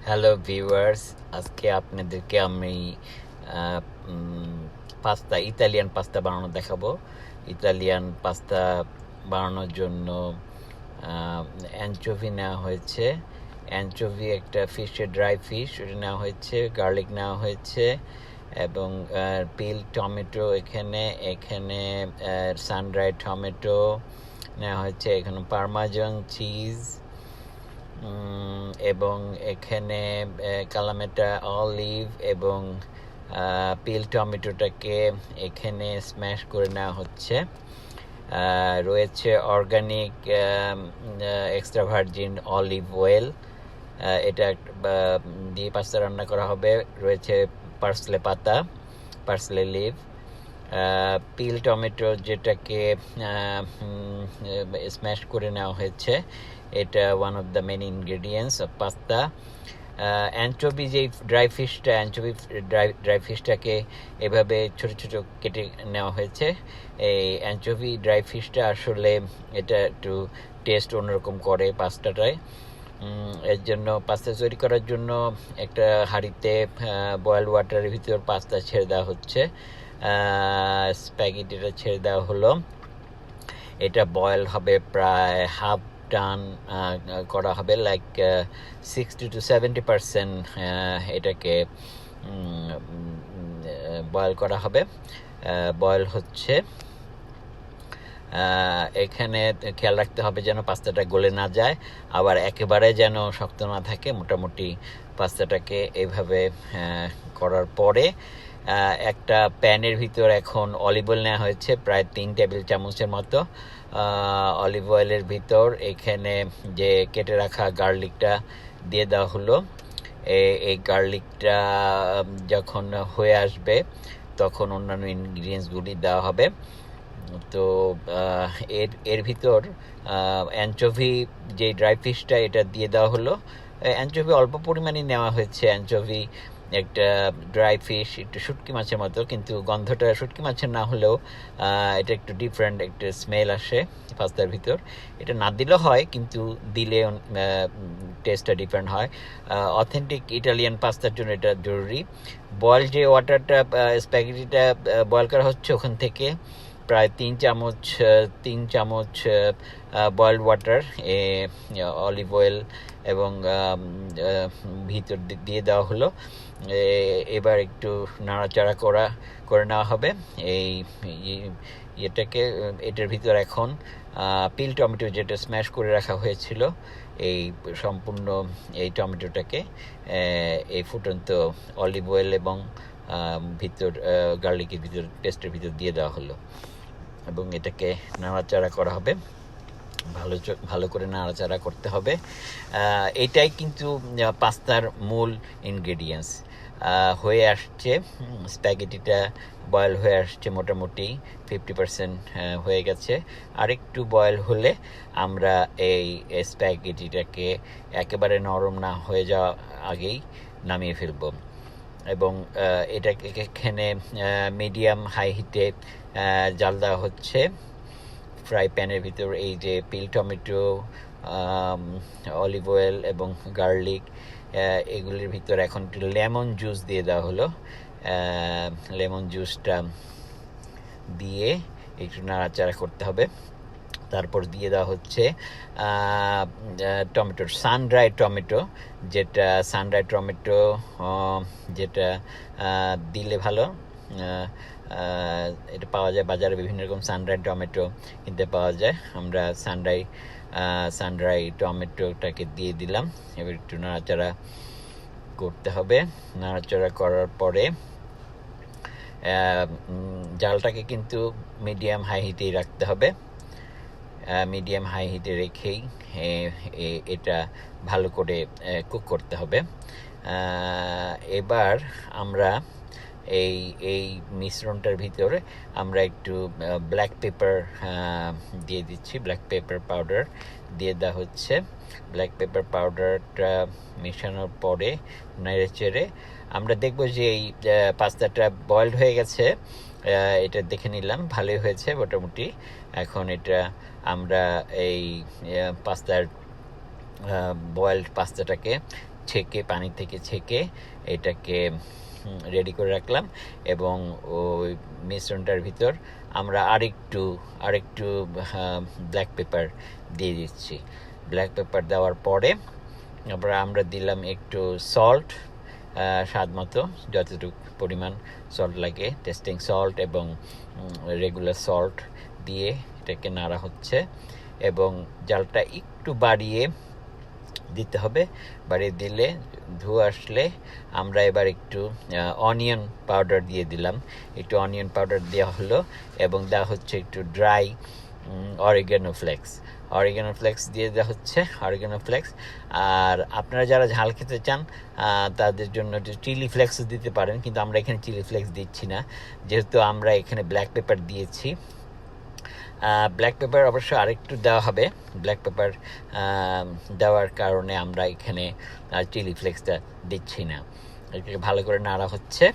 Hello viewers, আজকে আপনাদেরকে আমি আহ, উম, ইতালিয়ান পাস্তা বানানো দেখাবো। ইতালিয়ান পাস্তা বানানোর জন্য অ্যানচোভি নেওয়া হয়েছে। অ্যানচোভি একটা ফিশের ড্রাই ফিশ, ওটা নেওয়া হয়েছে। গার্লিক নেওয়া হয়েছে এবং পিল টমেটো, এখানে এখানে সানড্রাই টমেটো নেওয়া হয়েছে। এখানে পার্মাজন চিজ এবং এখানে কালামেটা অলিভ এবং পিল টমেটোটাকে এখানে স্ম্যাশ করে নেওয়া হচ্ছে। রয়েছে organic extra virgin olive oil, এটা দিয়ে পাস্তা রান্না করা হবে। রয়েছে পার্সলে লিভ, পিল টমেটো যেটাকে স্ম্যাশ করে নেওয়া হয়েছে, এটা one of the main ingredients of pasta. Anchovy যেই ড্রাই ফিশটাকে এভাবে ছোট ছোট কেটে নেওয়া হয়েছে। এই অ্যানচোভি ড্রাই ফিশটা আসলে এটা একটু টেস্ট অন্যরকম করে পাস্তাটায়। এর জন্য পাস্তা তৈরি করার জন্য একটা হাঁড়িতে বয়েল ওয়াটারের ভিতর পাস্তা ছেড়ে দেওয়া হচ্ছে। স্প্যাগেটিটা ছেড়ে দেওয়া হলো। এটা বয়েল হবে, প্রায় হাফ ডান করা হবে, লাইক 60-70% এটাকে বয়েল করা হবে। বয়েল হচ্ছে। এখানে খেয়াল রাখতে হবে যেন পাস্তাটা গলে না যায়, আবার একেবারে যেন শক্ত না থাকে। মোটামুটি পাস্তাটাকে এইভাবে করার পরে একটা প্যানের ভিতর এখন অলিভ অয়েল নেওয়া হয়েছে, প্রায় 3 টেবিল চামচের মতো। অলিভ অয়েলের ভিতর এখানে যে কেটে রাখা গার্লিকটা দিয়ে দেওয়া হলো। এই গার্লিকটা যখন হয়ে আসবে তখন অন্যান্য ইনগ্রিডিয়েন্টসগুলি দেওয়া হবে। তো এর ভিতর অ্যানচোভি যে ড্রাই ফিশটা এটা দিয়ে দেওয়া হলো। অ্যানচোভি অল্প পরিমাণে নেওয়া হয়েছে। অ্যানচোভি একটা ড্রাই ফিশ, একটু শুটকি মাছের মতো, কিন্তু গন্ধটা শুটকি মাছের না হলেও এটা একটু ডিফারেন্ট একটা স্মেল আসে পাস্তার ভিতর। এটা না দিলেও হয়, কিন্তু দিলে টেস্টটা ডিফারেন্ট হয়। অথেন্টিক ইটালিয়ান পাস্তার জন্য এটা জরুরি। বয়েল যে ওয়াটারটা, স্প্যাগেটিটা বয়েল করা হচ্ছে, ওখান থেকে প্রায় 3 চামচ বয়েলড ওয়াটার, অলিভ অয়েল এবং ভিতর দিয়ে দেওয়া হলো। এবার একটু নাড়াচাড়া করে নেওয়া হবে। এটার ভিতর এখন পিল টমেটো যেটা স্ম্যাশ করে রাখা হয়েছিল, এই সম্পূর্ণ এই টমেটোটাকে এই ফুটন্ত অলিভ অয়েল এবং ভিতর গার্লিকের ভিতর পেস্টের ভিতর দিয়ে দেওয়া হলো এবং এটাকে নাড়াচাড়া করা হবে। ভালো করে নাড়াচাড়া করতে হবে। এটাই কিন্তু পাস্তার মূল ইনগ্রেডিয়েন্টস। হয়ে আসছে, স্প্যাগেটিটা বয়েল হয়ে আসছে, মোটামুটি 50% হয়ে গেছে। আরেকটু বয়েল হলে আমরা এই স্প্যাগেটিটাকে একেবারে নরম না হয়ে যাওয়া আগেই নামিয়ে ফেলব এবং এটাকে এখানে মিডিয়াম হাই হিটে জাল দেওয়া হচ্ছে। ফ্রাই প্যানের ভিতর এই যে পিল টমেটো, অলিভ অয়েল এবং গার্লিক, এগুলির ভিতর এখন একটু লেমন জুস দিয়ে দেওয়া হলো। লেমন জুসটা দিয়ে একটু নাড়াচাড়া করতে হবে। তারপর দিয়ে দেওয়া হচ্ছে টমেটোর সানড্রাই টমেটো, যেটা দিলে ভালো। এটা পাওয়া যায় বাজারে, বিভিন্ন রকম সানড্রাই টমেটো কিনতে পাওয়া যায়। আমরা সানড্রাই টমেটোটাকে দিয়ে দিলাম। এবার একটু নাড়াচাড়া করতে হবে। নাড়াচাড়া করার পরে জালটাকে কিন্তু মিডিয়াম হাই হিটেই রাখতে হবে। মিডিয়াম হাই হিটে রেখেই এটা ভালো করে কুক করতে হবে। এবার আমরা এই মিশ্রণটার ভিতরে আমরা একটু ব্ল্যাক পেপার দিয়ে দিচ্ছি। ব্ল্যাক পেপার পাউডার দিয়ে দেওয়া হচ্ছে। ব্ল্যাক পেপার পাউডারটা মেশানোর পরে নেড়ে চেড়ে আমরা দেখব যে এই পাস্তাটা বয়েলড হয়ে গেছে। এটা দেখে নিলাম, ভালোই হয়েছে মোটামুটি। এখন এটা আমরা এই বয়েলড পাস্তাটাকে ছেঁকে পানি থেকে ছেঁকে এটাকে রেডি করে রাখলাম এবং ওই মিশ্রণটার ভিতর আমরা আরেকটু ব্ল্যাক পেপার দিয়ে দিচ্ছি। ব্ল্যাক পেপার দেওয়ার পরে আমরা দিলাম একটু সল্ট, স্বাদ মতো যতটুকু পরিমাণ সল্ট লাগে, টেস্টিং সল্ট এবং রেগুলার সল্ট দিয়ে এটাকে নাড়া হচ্ছে এবং জালটা একটু বাড়িয়ে দিতে হবে। বাড়িয়ে দিলে ধুয়ে আসলে আমরা এবার একটু অনিয়ন পাউডার দিয়ে দিলাম, একটু অনিয়ন পাউডার দেওয়া হলো এবং দেওয়া হচ্ছে একটু ড্রাই অরিগানো ফ্লেক্স দিয়ে দেওয়া হচ্ছে অরিগানো ফ্লেক্স। আর আপনারা যারা ঝাল খেতে চান তাদের জন্য চিলি ফ্লেক্সও দিতে পারেন, কিন্তু আমরা এখানে চিলি ফ্লেক্স দিচ্ছি না, যেহেতু আমরা এখানে ব্ল্যাক পেপার দিয়েছি। ব্ল্যাক পেপার অবশ্য আরেকটু দেওয়া হবে, ব্ল্যাক পেপার দেওয়ার কারণে আমরা এখানে চিলি ফ্লেক্সটা দিচ্ছি না। এটাকে ভালো করে নাড়া হচ্ছে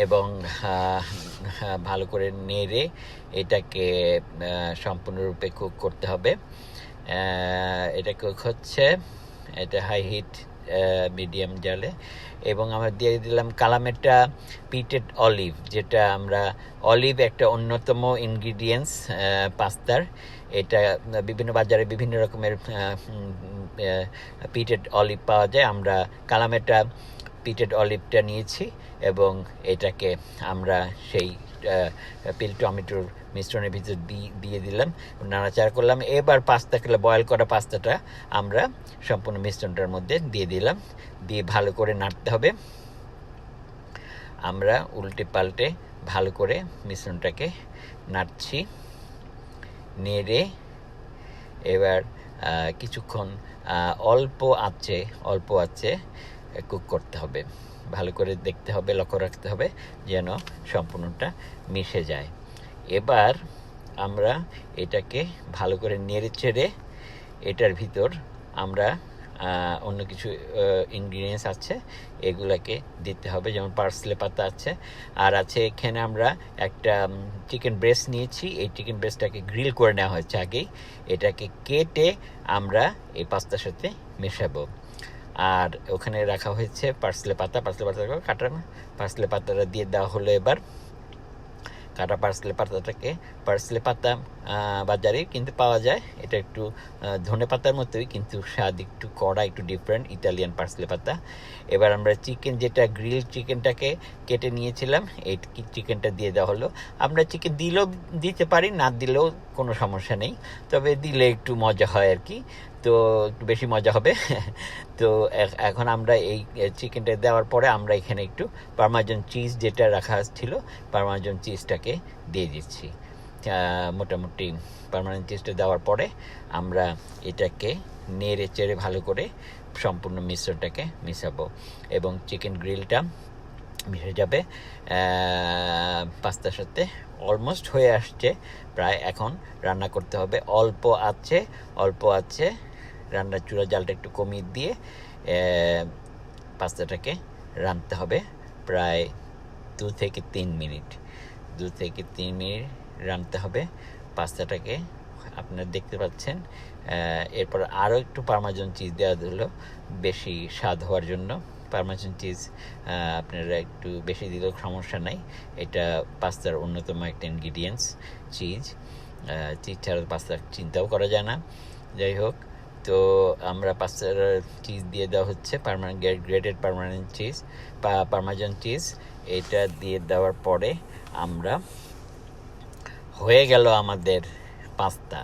এবং ভালো করে নেড়ে এটাকে সম্পূর্ণরূপে কুক করতে হবে। এটা কুক হচ্ছে, এটা হাই হিট মিডিয়াম জালে। এবং আমরা দিয়ে দিলাম কালামেটা পিটেড অলিভ, যেটা আমরা অলিভ একটা অন্যতম ইনগ্রিডিয়েন্টস পাস্তার। এটা বিভিন্ন বাজারে বিভিন্ন রকমের পিটেড অলিভ পাওয়া যায়। আমরা কালামেটা পিটেড অলিভটা নিয়েছি এবং এটাকে আমরা সেই পিল টমেটোর মিশ্রণের ভিতর দিয়ে দিলাম, নাড়াচাড়া করলাম। এবার বয়েল করা পাস্তাটা আমরা সম্পূর্ণ মিশ্রণটার মধ্যে দিয়ে দিলাম, দিয়ে ভালো করে নাড়তে হবে। আমরা উল্টে পাল্টে ভালো করে মিশ্রণটাকে নাড়ছি, নেড়ে এবার কিছুক্ষণ অল্প আঁচে কুক করতে হবে। ভালো করে দেখতে হবে, লক্ষ্য রাখতে হবে যেন সম্পূর্ণটা মিশে যায়। এবার আমরা এটাকে ভালো করে নেড়ে চেড়ে এটার ভিতর আমরা অন্য কিছু ইনগ্রিডিয়েন্টস আছে এগুলাকে দিতে হবে, যেমন পার্সলে পাতা আছে, আর আছে এখানে আমরা একটা চিকেন ব্রেস্ট নিয়েছি। এই চিকেন ব্রেস্টটাকে গ্রিল করে নেওয়া হয়েছে আগেই, এটাকে কেটে আমরা এই পাস্তার সাথে মেশাবো। আর ওখানে রাখা হয়েছে পার্সলে পাতা কাটা পার্সলে পাতাটা দিয়ে দেওয়া হলো। এবার কাটা পার্সলে পাতা বাজারে কিন্তু পাওয়া যায়, এটা একটু ধনে পাতার মতোই কিন্তু স্বাদ একটু কড়া, একটু ডিফারেন্ট, ইটালিয়ান পার্সলে পাতা। এবার আমরা যেটা গ্রিল চিকেনটাকে কেটে নিয়েছিলাম এই চিকেনটা দিয়ে দেওয়া হলো। আমরা চিকেন দিলেও দিতে পারি, না দিলেও কোনো সমস্যা নেই, তবে দিলে একটু মজা হয় আর কি, তো একটু বেশি মজা হবে। তো এখন আমরা এই চিকেনটা দেওয়ার পরে আমরা এখানে একটু পার্মেজান চিজ যেটা রাখা ছিল পার্মেজান চিজটাকে দিয়ে দিচ্ছি। মোটামুটি পার্মেজান চিজটা দেওয়ার পরে আমরা এটাকে নেড়ে চেড়ে ভালো করে সম্পূর্ণ মিশ্রণটাকে মিশাবো এবং চিকেন গ্রিলটা মিশে যাবে পাস্তার সাথে। অলমোস্ট হয়ে আসছে প্রায়, এখন রান্না করতে হবে অল্প আছে রান্নার চুলা জালটা একটু কমিয়ে দিয়ে পাস্তাটাকে রাঁধতে হবে প্রায় 2 থেকে 3 মিনিট রাঁধতে হবে পাস্তাটাকে। আপনারা দেখতে পাচ্ছেন। এরপর আরও একটু পার্মেজান চিজ দেওয়া হলো বেশি স্বাদ হওয়ার জন্য। পার্মেজান চিজ আপনারা একটু বেশি দিলেও সমস্যা নাই, এটা পাস্তার অন্যতম একটা ইনগ্রিডিয়েন্টস। চিজ ছাড়া পাস্তা চিন্তাও করা যায় না। যাই হোক, তো আমরা পাস্তার চিজ দিয়ে দেওয়া হচ্ছে গ্রেটেড পার্মেজান চিজ। এটা দিয়ে দেওয়ার পরে আমরা হয়ে গেল আমাদের পাস্তা,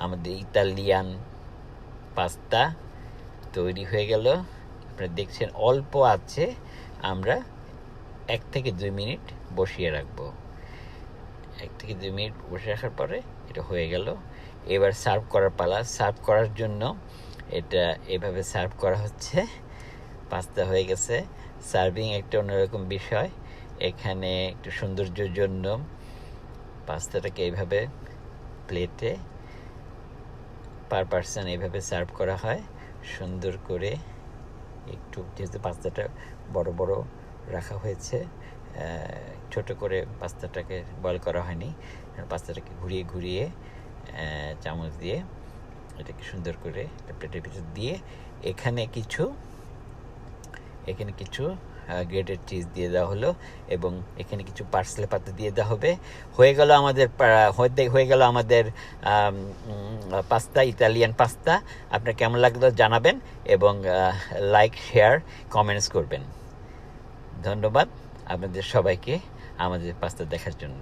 আমাদের ইতালিয়ান পাস্তা তৈরি হয়ে গেল। আপনারা দেখছেন অল্প আছে, আমরা 1 থেকে 2 মিনিট বসিয়ে রাখবো। 1 থেকে 2 মিনিট বসে রাখার পরে এটা হয়ে গেল। এবার সার্ভ করার পালা। সার্ভ করার জন্য এটা এভাবে সার্ভ করা হচ্ছে। পাস্তা হয়ে গেছে। সার্ভিং একটা অন্যরকম বিষয়। এখানে একটু সৌন্দর্যের জন্য পাস্তাটাকে এইভাবে প্লেটে পার পার্সন এইভাবে সার্ভ করা হয় সুন্দর করে। একটু যেহেতু পাস্তাটা বড় বড় রাখা হয়েছে, ছোট করে পাস্তাটাকে বয়েল করা হয়নি, পাস্তাটাকে ঘুরিয়ে চামচ দিয়ে এটাকে সুন্দর করে প্লেটের ভিতর দিয়ে এখানে কিছু গ্রেটেড চিজ দিয়ে দেওয়া হলো এবং এখানে কিছু পার্সলে পাতা দিয়ে দেওয়া হবে। হয়ে গেল আমাদের পাস্তা, ইতালিয়ান পাস্তা। আপনার কেমন লাগলো জানাবেন এবং লাইক, শেয়ার, কমেন্টস করবেন। ধন্যবাদ আপনাদের সবাইকে আমাদের পাস্তা দেখার জন্য।